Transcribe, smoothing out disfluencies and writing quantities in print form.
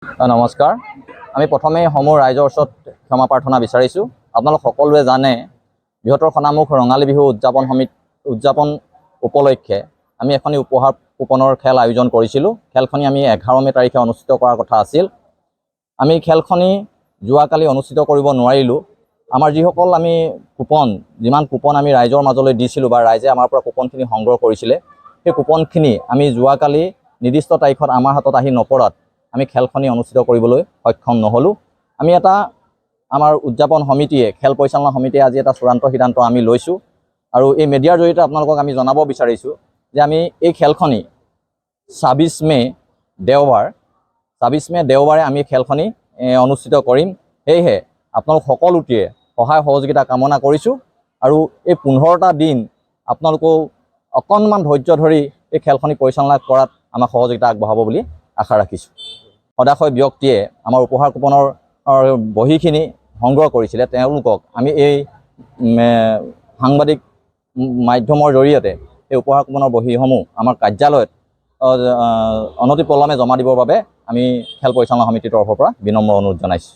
নমস্কাৰ। আমি প্ৰথমে সমূহ ৰাইজৰ ওচৰত ক্ষমা প্ৰাৰ্থনা বিচাৰিছোঁ। আপোনালোক সকলোৱে জানে বৃহত্তৰ খনামুখ ৰঙালী বিহু উদযাপন উপলক্ষে আমি এখনি উপহাৰ কুপনৰ খেল আয়োজন কৰিছিলোঁ। খেলখনি আমি 11 মে তাৰিখে অনুষ্ঠিত কৰাৰ কথা আছিল। আমি খেলখনি যোৱাকালি অনুষ্ঠিত কৰিব নোৱাৰিলোঁ। আমাৰ যিসকল আমি যিমান কুপন আমি ৰাইজৰ মাজলৈ দিছিলোঁ বা ৰাইজে আমাৰ পৰা কুপনখিনি সংগ্ৰহ কৰিছিলে, সেই কুপনখিনি আমি যোৱাকালি নিৰ্দিষ্ট তাৰিখত আমাৰ হাতত আহি নপৰাত আমি খেলখনি অনুষ্ঠিত কৰিবলৈ সক্ষম নহ'লোঁ। আমি আমাৰ উদযাপন সমিতিয়ে খেল পৰিচালনা সমিতিয়ে আজি এটা চূড়ান্ত সিদ্ধান্ত আমি লৈছোঁ আৰু এই মিডিয়াৰ জৰিয়তে আপোনালোকক আমি জনাব বিচাৰিছোঁ যে আমি এই খেলখনি 26 মে দেওবাৰে আমি খেলখনি অনুষ্ঠিত কৰিম। সেয়েহে আপোনালোক সকলোটিয়ে সহায় সহযোগিতা কামনা কৰিছোঁ আৰু এই 15টা দিন আপোনালোকেও অকণমান ধৈৰ্য ধৰি এই খেলখনি পৰিচালনা কৰাত আমাক সহযোগিতা আগবঢ়াব বুলি আশা ৰাখিছোঁ। সদাশয় ব্যক্তিয়ে আমাৰ উপহাৰ কুপনৰ বহীখিনি সংগ্ৰহ কৰিছিলে, তেওঁলোকক আমি এই সাংবাদিক মাধ্যমৰ জৰিয়তে এই উপহাৰ কুপনৰ বহীসমূহ আমাৰ কাৰ্যালয়ত অনতিপলমে জমা দিবৰ বাবে আমি খেল পৰিচালনা সমিতিৰ তৰফৰ পৰা বিনম্ৰ অনুৰোধ জনাইছোঁ।